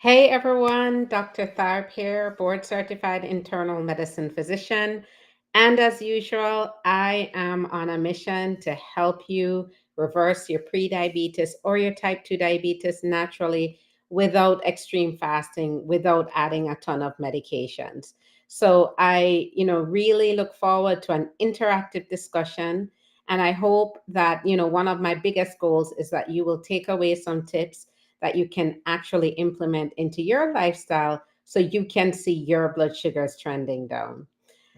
Hey everyone, Dr. Tharp here, board certified internal medicine physician. And as usual, I am on a mission to help you reverse your prediabetes or your type 2 diabetes naturally without extreme fasting, without adding a ton of medications. So I really look forward to an interactive discussion. And I hope that, one of my biggest goals is that you will take away some tips that you can actually implement into your lifestyle so you can see your blood sugars trending down.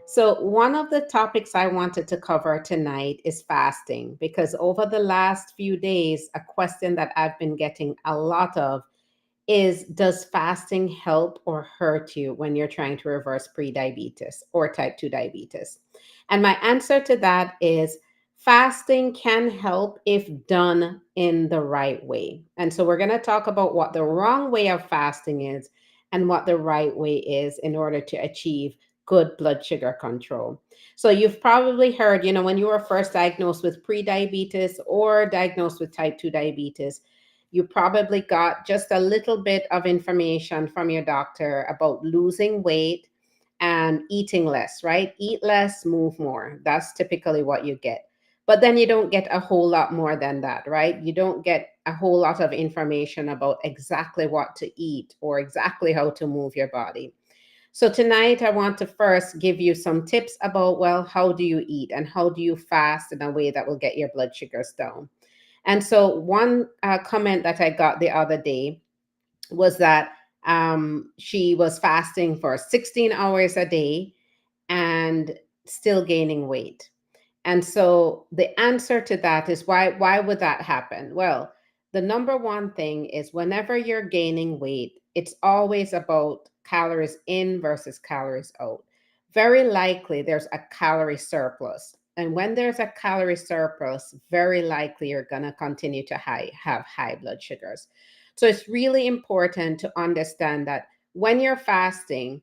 So, one of the topics I wanted to cover tonight is fasting because over the last few days, a question that I've been getting a lot of is, does fasting help or hurt you when you're trying to reverse prediabetes or type 2 diabetes? And my answer to that is fasting can help if done in the right way. And so we're going to talk about what the wrong way of fasting is and what the right way is in order to achieve good blood sugar control. So you've probably heard, when you were first diagnosed with prediabetes or diagnosed with type 2 diabetes, you probably got just a little bit of information from your doctor about losing weight and eating less, right? Eat less, move more. That's typically what you get. But then you don't get a whole lot more than that, right? You don't get a whole lot of information about exactly what to eat or exactly how to move your body. So tonight I want to first give you some tips about, well, how do you eat and how do you fast in a way that will get your blood sugars down? And so, one comment that I got the other day was that she was fasting for 16 hours a day and still gaining weight. And so the answer to that is, why would that happen? Well, the number one thing is whenever you're gaining weight, it's always about calories in versus calories out. Very likely there's a calorie surplus. And when there's a calorie surplus, very likely you're going to continue to have high blood sugars. So it's really important to understand that when you're fasting,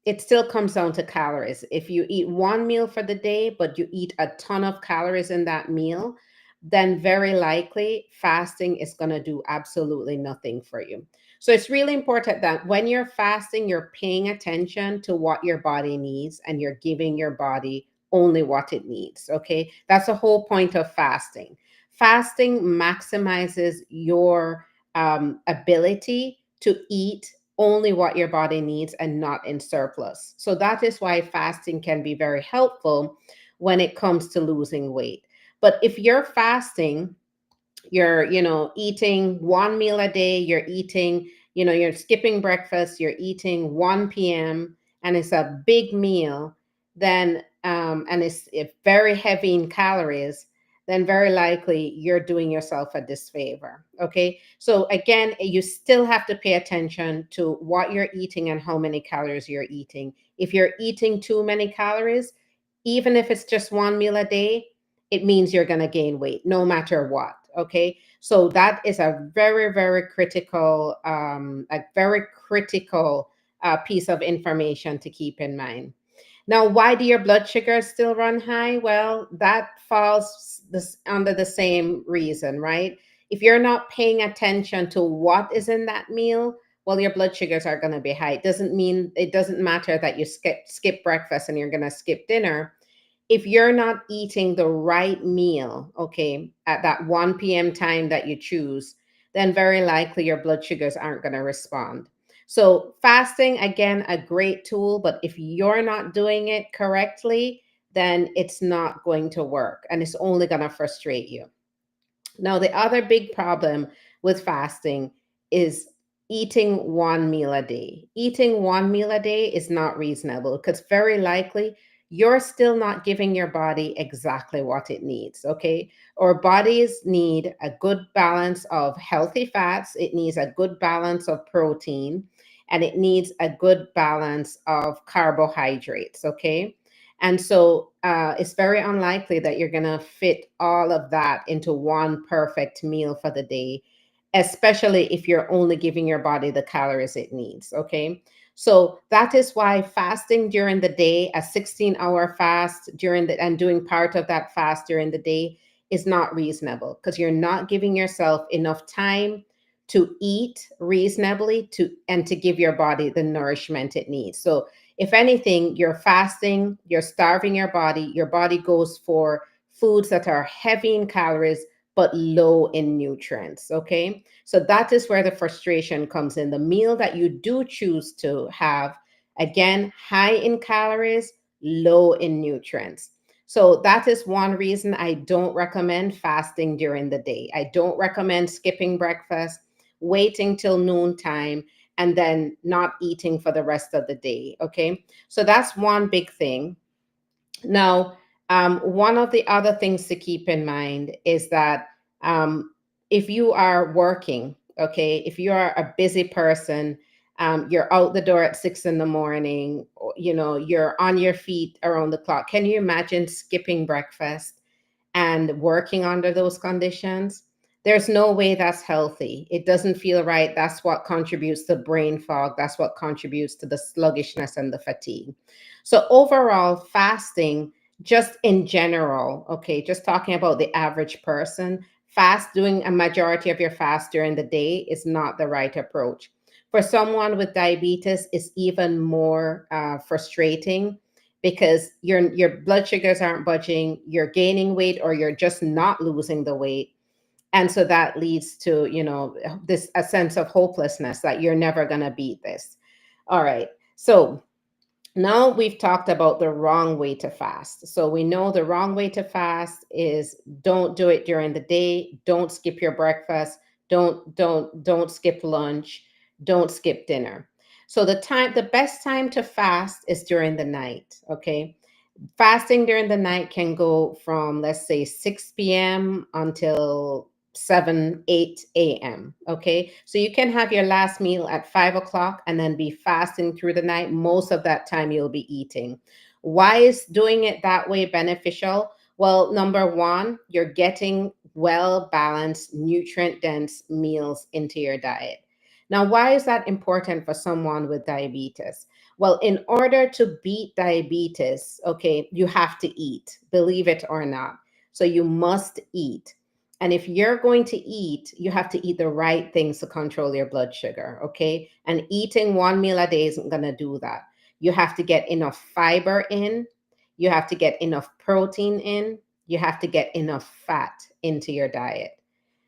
it still comes down to calories. If you eat one meal for the day, but you eat a ton of calories in that meal, then very likely fasting is going to do absolutely nothing for you. So it's really important that when you're fasting, you're paying attention to what your body needs and you're giving your body only what it needs. Okay. That's the whole point of fasting. Fasting maximizes your ability to eat only what your body needs and not in surplus. So that is why fasting can be very helpful when it comes to losing weight. But if you're fasting, you're, eating one meal a day, you're eating, you're skipping breakfast, you're eating 1 p.m. and it's a big meal, then and it's very heavy in calories, then very likely you're doing yourself a disfavor. Okay. So again, you still have to pay attention to what you're eating and how many calories you're eating. If you're eating too many calories, even if it's just one meal a day, it means you're going to gain weight no matter what. Okay. So that is a very, very critical, piece of information to keep in mind. Now, why do your blood sugars still run high? Well, that falls under the same reason, right? If you're not paying attention to what is in that meal, well, your blood sugars are going to be high. It doesn't matter that you skip breakfast and you're going to skip dinner. If you're not eating the right meal, okay, at that 1 p.m. time that you choose, then very likely your blood sugars aren't going to respond. So, fasting, again, a great tool, but if you're not doing it correctly, then it's not going to work and it's only going to frustrate you. Now, the other big problem with fasting is eating one meal a day. Eating one meal a day is not reasonable because very likely you're still not giving your body exactly what it needs. Okay. Our bodies need a good balance of healthy fats, it needs a good balance of protein, and it needs a good balance of carbohydrates. Okay. And so it's very unlikely that you're going to fit all of that into one perfect meal for the day, especially if you're only giving your body the calories it needs. Okay. So that is why fasting during the day, a 16-hour fast and doing part of that fast during the day is not reasonable because you're not giving yourself enough time to eat reasonably and to give your body the nourishment it needs. So if anything, you're fasting, you're starving your body goes for foods that are heavy in calories but low in nutrients. Okay. So that is where the frustration comes in. The meal that you do choose to have, again, high in calories, low in nutrients. So that is one reason I don't recommend fasting during the day. I don't recommend skipping breakfast, waiting till noontime, and then not eating for the rest of the day. Okay. So that's one big thing. Now, one of the other things to keep in mind is that um, if you are working, okay, if you are a busy person, you're out the door at 6 in the morning, you're on your feet around the clock. Can you imagine skipping breakfast and working under those conditions? There's no way that's healthy. It doesn't feel right. That's what contributes to brain fog. That's what contributes to the sluggishness and the fatigue. So, overall, fasting, just in general, okay, just talking about the average person, doing a majority of your fast during the day is not the right approach. For someone with diabetes, it's even more frustrating because your blood sugars aren't budging, you're gaining weight or you're just not losing the weight. And so that leads to, this a sense of hopelessness that you're never going to beat this. All right. So now we've talked about the wrong way to fast. So we know the wrong way to fast is don't do it during the day, don't skip your breakfast, don't skip lunch, don't skip dinner. So the best time to fast is during the night, okay? Fasting during the night can go from, let's say, 6 p.m. until 7, 8 a.m. Okay. So you can have your last meal at 5 o'clock and then be fasting through the night. Most of that time you'll be eating. Why is doing it that way beneficial? Well, number one, you're getting well balanced, nutrient dense meals into your diet. Now, why is that important for someone with diabetes? Well, in order to beat diabetes, okay, you have to eat, believe it or not. So you must eat. And if you're going to eat, you have to eat the right things to control your blood sugar, okay? And eating one meal a day isn't going to do that. You have to get enough fiber in, you have to get enough protein in, you have to get enough fat into your diet.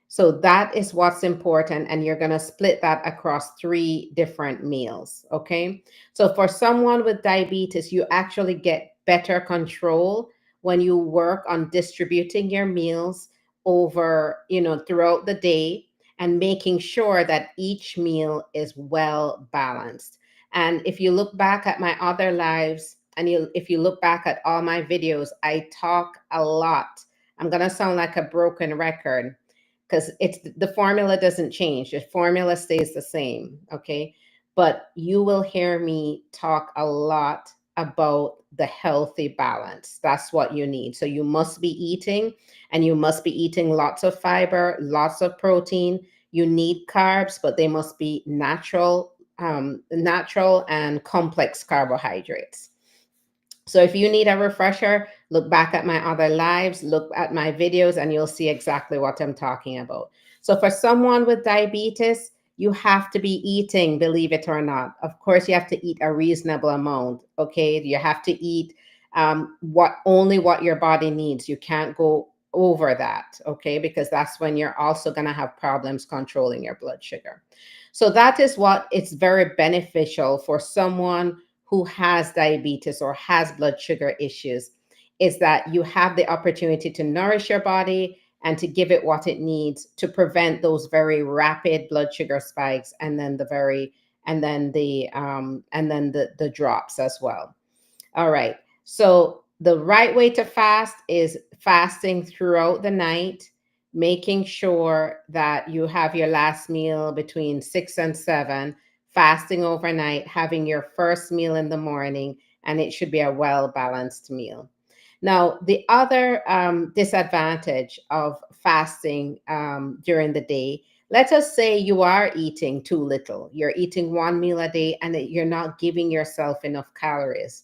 So that is what's important. And you're going to split that across 3 different meals. Okay. So for someone with diabetes, you actually get better control when you work on distributing your meals over, throughout the day and making sure that each meal is well balanced. And if you look back at my other lives and if you look back at all my videos, I talk a lot. I'm going to sound like a broken record because it's the formula doesn't change. The formula stays the same. Okay. But you will hear me talk a lot about the healthy balance. That's what you need. So you must be eating, and you must be eating lots of fiber, lots of protein. You need carbs, but they must be natural and complex carbohydrates. So if you need a refresher, look back at my other lives, look at my videos, and you'll see exactly what I'm talking about. So for someone with diabetes, you have to be eating, believe it or not. Of course, you have to eat a reasonable amount. Okay, you have to eat what your body needs. You can't go over that. Okay, because that's when you're also going to have problems controlling your blood sugar. So that is what it's very beneficial for someone who has diabetes or has blood sugar issues, is that you have the opportunity to nourish your body and to give it what it needs to prevent those very rapid blood sugar spikes, and then the drops as well. All right. So the right way to fast is fasting throughout the night, making sure that you have your last meal between 6 and 7, fasting overnight, having your first meal in the morning, and it should be a well balanced meal. Now, the other disadvantage of fasting during the day, let us say you are eating too little. You're eating one meal a day and that you're not giving yourself enough calories.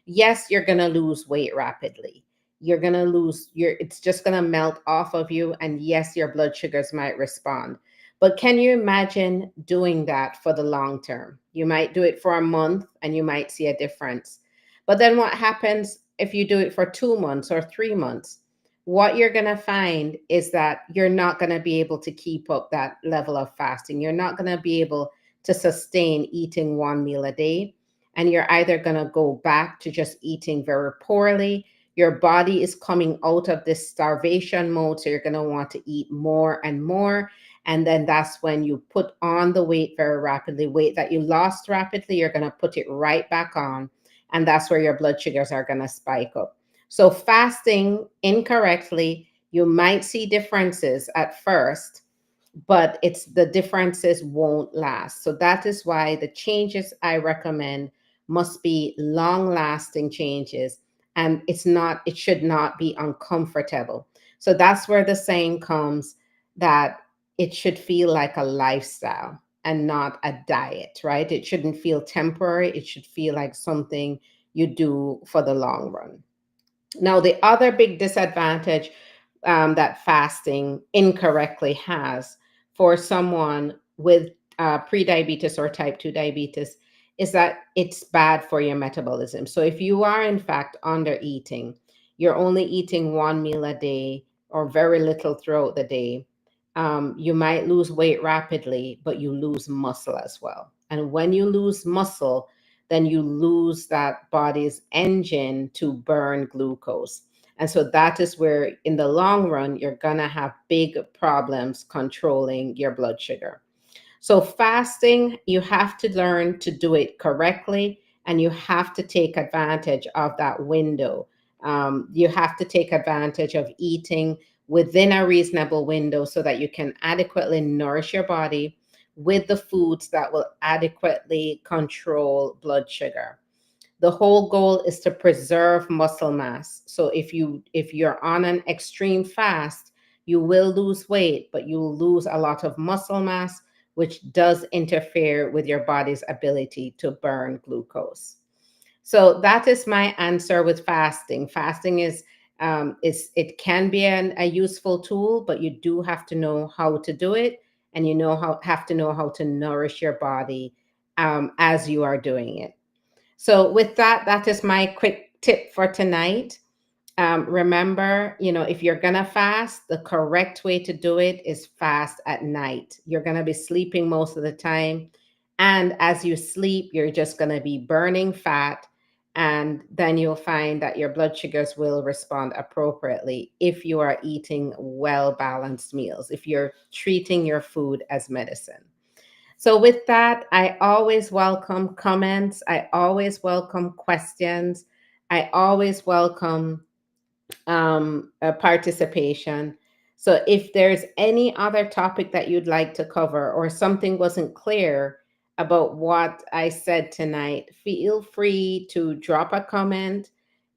Yes, you're going to lose weight rapidly. you're going to lose your, it's just going to melt off of you. And yes, your blood sugars might respond. But can you imagine doing that for the long term? You might do it for a month and you might see a difference. But then what happens if you do it for 2 months or 3 months? What you're going to find is that you're not going to be able to keep up that level of fasting. You're not going to be able to sustain eating one meal a day. And you're either going to go back to just eating very poorly. Your body is coming out of this starvation mode. So you're going to want to eat more and more. And then that's when you put on the weight very rapidly. Weight that you lost rapidly, you're going to put it right back on. And that's where your blood sugars are going to spike up. So, fasting incorrectly, you might see differences at first, but it's the differences won't last. So that is why the changes I recommend must be long lasting changes, and it should not be uncomfortable. So that's where the saying comes that it should feel like a lifestyle and not a diet, right? It shouldn't feel temporary. It should feel like something you do for the long run. Now, the other big disadvantage that fasting incorrectly has for someone with prediabetes or type 2 diabetes is that it's bad for your metabolism. So, if you are in fact under eating, you're only eating one meal a day or very little throughout the day, you might lose weight rapidly, but you lose muscle as well. And when you lose muscle, then you lose that body's engine to burn glucose. And so that is where, in the long run, you're going to have big problems controlling your blood sugar. So, fasting, you have to learn to do it correctly and you have to take advantage of that window. You have to take advantage of eating within a reasonable window so that you can adequately nourish your body with the foods that will adequately control blood sugar. The whole goal is to preserve muscle mass. So if you're on an extreme fast, you will lose weight, but you will lose a lot of muscle mass, which does interfere with your body's ability to burn glucose. So that is my answer with fasting. Fasting is it can be a useful tool, but you do have to know how to do it, and you have to know how to nourish your body as you are doing it. So with that, that is my quick tip for tonight. Remember, if you're gonna fast, the correct way to do it is fast at night. You're gonna be sleeping most of the time, and as you sleep, you're just gonna be burning fat, and then you'll find that your blood sugars will respond appropriately if you are eating well balanced meals, if you're treating your food as medicine. So, with that, I always welcome comments. I always welcome questions. I always welcome participation. So, if there's any other topic that you'd like to cover or something wasn't clear about what I said tonight, feel free to drop a comment.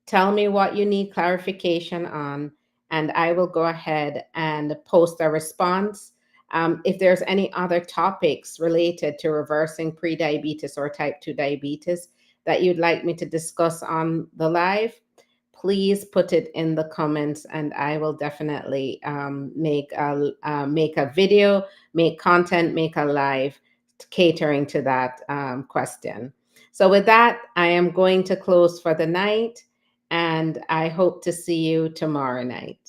Tell me what you need clarification on, and I will go ahead and post a response. If there's any other topics related to reversing prediabetes or type 2 diabetes that you'd like me to discuss on the live, please put it in the comments and I will definitely make a video, make content, make a live catering to that question. So with that, I am going to close for the night and I hope to see you tomorrow night.